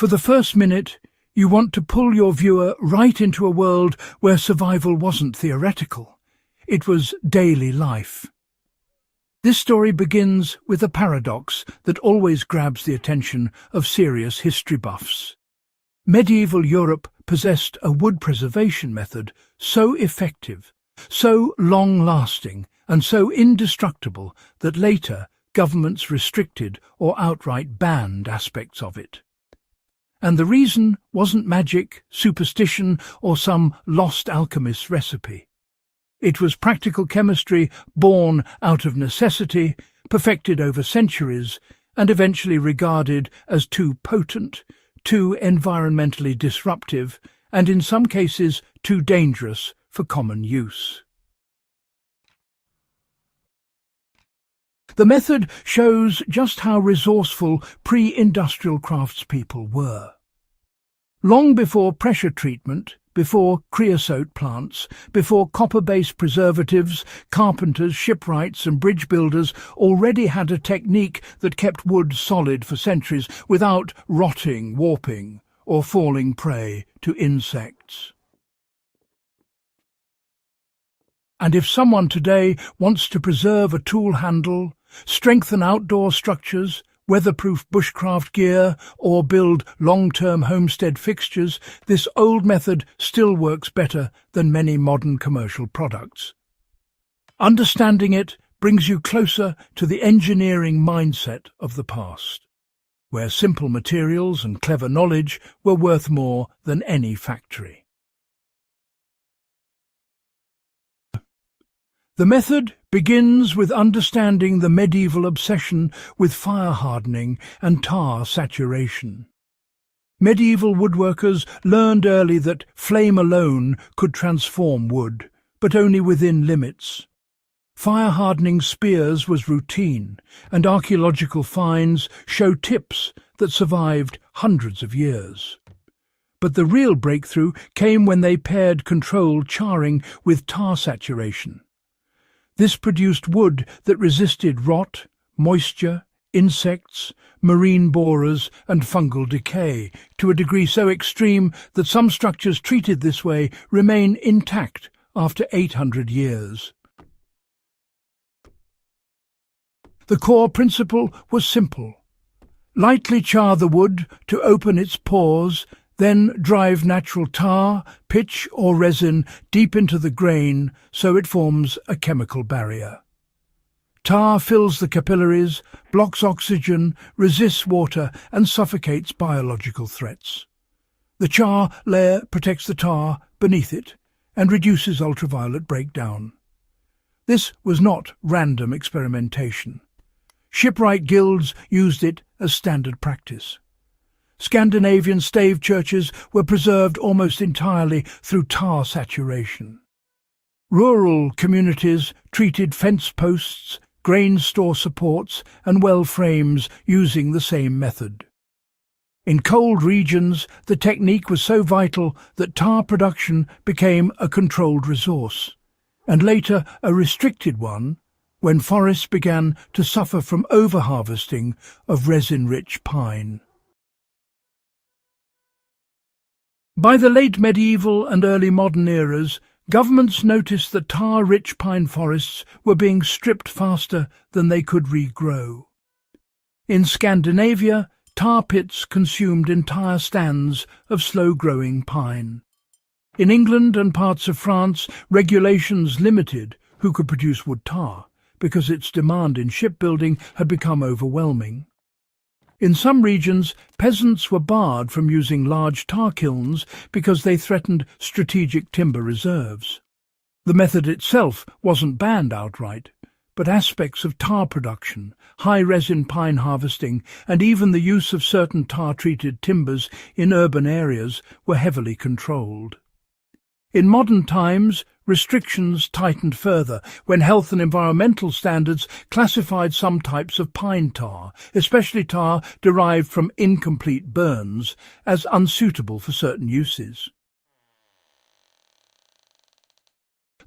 For the first minute, you want to pull your viewer right into a world where survival wasn't theoretical. It was daily life. This story begins with a paradox that always grabs the attention of serious history buffs. Medieval Europe possessed a wood preservation method so effective, so long-lasting, and so indestructible that later governments restricted or outright banned aspects of it. And the reason wasn't magic, superstition, or some lost alchemist's recipe. It was practical chemistry born out of necessity, perfected over centuries, and eventually regarded as too potent, too environmentally disruptive, and in some cases too dangerous for common use. The method shows just how resourceful pre-industrial craftspeople were. Long before pressure treatment, before creosote plants, before copper-based preservatives, carpenters, shipwrights and bridge builders already had a technique that kept wood solid for centuries without rotting, warping, or falling prey to insects. And if someone today wants to preserve a tool handle, strengthen outdoor structures, weatherproof bushcraft gear, or build long-term homestead fixtures, this old method still works better than many modern commercial products. Understanding it brings you closer to the engineering mindset of the past, where simple materials and clever knowledge were worth more than any factory. The method begins with understanding the medieval obsession with fire hardening and tar saturation. Medieval woodworkers learned early that flame alone could transform wood, but only within limits. Fire hardening spears was routine, and archaeological finds show tips that survived hundreds of years. But the real breakthrough came when they paired controlled charring with tar saturation. This produced wood that resisted rot, moisture, insects, marine borers and fungal decay to a degree so extreme that some structures treated this way remain intact after 800 years. The core principle was simple. Lightly char the wood to open its pores, then drive natural tar, pitch or resin deep into the grain so it forms a chemical barrier. Tar fills the capillaries, blocks oxygen, resists water and suffocates biological threats. The char layer protects the tar beneath it and reduces ultraviolet breakdown. This was not random experimentation. Shipwright guilds used it as standard practice. Scandinavian stave churches were preserved almost entirely through tar saturation. Rural communities treated fence posts, grain store supports and well frames using the same method. In cold regions, the technique was so vital that tar production became a controlled resource, and later a restricted one when forests began to suffer from overharvesting of resin-rich pine. By the late medieval and early modern eras, governments noticed that tar-rich pine forests were being stripped faster than they could regrow. In Scandinavia, tar pits consumed entire stands of slow-growing pine. In England and parts of France, regulations limited who could produce wood tar, because its demand in shipbuilding had become overwhelming. In some regions, peasants were barred from using large tar kilns because they threatened strategic timber reserves. The method itself wasn't banned outright, but aspects of tar production, high-resin pine harvesting, and even the use of certain tar-treated timbers in urban areas were heavily controlled. In modern times, restrictions tightened further when health and environmental standards classified some types of pine tar, especially tar derived from incomplete burns, as unsuitable for certain uses.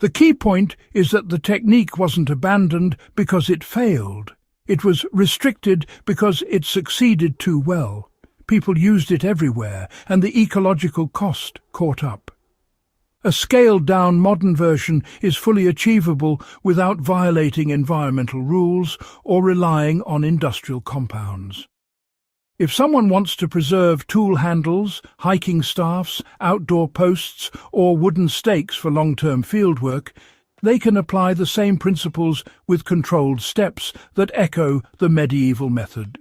The key point is that the technique wasn't abandoned because it failed. It was restricted because it succeeded too well, People used it everywhere, and the ecological cost caught up. A scaled-down modern version is fully achievable without violating environmental rules or relying on industrial compounds. If someone wants to preserve tool handles, hiking staffs, outdoor posts, or wooden stakes for long-term fieldwork, they can apply the same principles with controlled steps that echo the medieval method.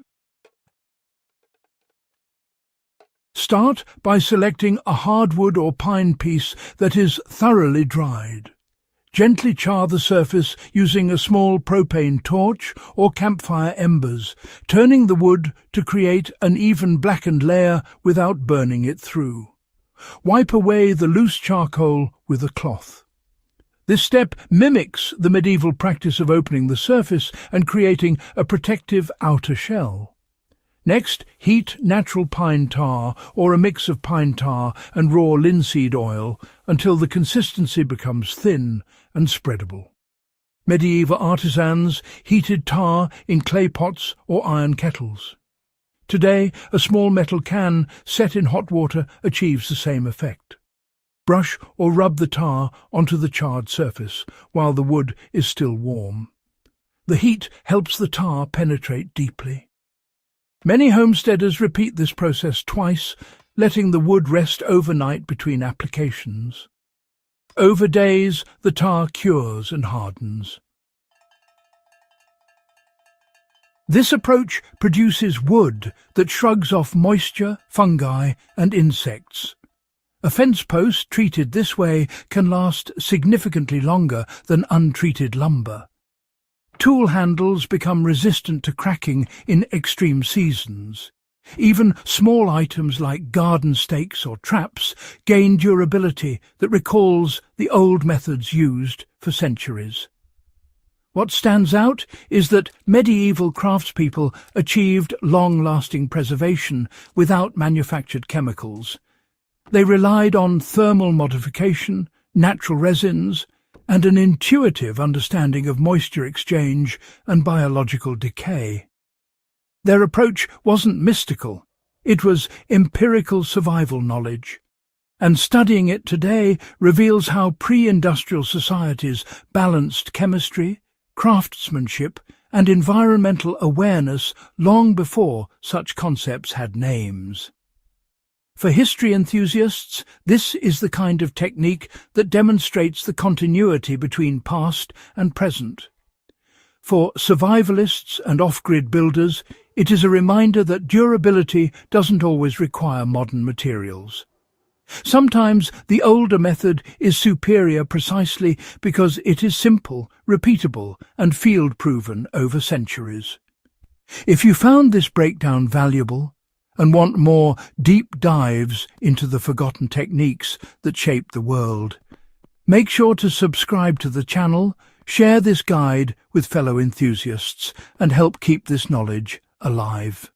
Start by selecting a hardwood or pine piece that is thoroughly dried. Gently char the surface using a small propane torch or campfire embers, turning the wood to create an even blackened layer without burning it through. Wipe away the loose charcoal with a cloth. This step mimics the medieval practice of opening the surface and creating a protective outer shell. Next, heat natural pine tar or a mix of pine tar and raw linseed oil until the consistency becomes thin and spreadable. Medieval artisans heated tar in clay pots or iron kettles. Today, a small metal can set in hot water achieves the same effect. Brush or rub the tar onto the charred surface while the wood is still warm. The heat helps the tar penetrate deeply. Many homesteaders repeat this process twice, letting the wood rest overnight between applications. Over days, the tar cures and hardens. This approach produces wood that shrugs off moisture, fungi, and insects. A fence post treated this way can last significantly longer than untreated lumber. Tool handles become resistant to cracking in extreme seasons. Even small items like garden stakes or traps gain durability that recalls the old methods used for centuries. What stands out is that medieval craftspeople achieved long-lasting preservation without manufactured chemicals. They relied on thermal modification, natural resins, and an intuitive understanding of moisture exchange and biological decay. Their approach wasn't mystical, it was empirical survival knowledge, and studying it today reveals how pre-industrial societies balanced chemistry, craftsmanship, and environmental awareness long before such concepts had names. For history enthusiasts, this is the kind of technique that demonstrates the continuity between past and present. For survivalists and off-grid builders, it is a reminder that durability doesn't always require modern materials. Sometimes the older method is superior precisely because it is simple, repeatable, and field-proven over centuries. If you found this breakdown valuable, and want more deep dives into the forgotten techniques that shape the world, make sure to subscribe to the channel, share this guide with fellow enthusiasts, and help keep this knowledge alive.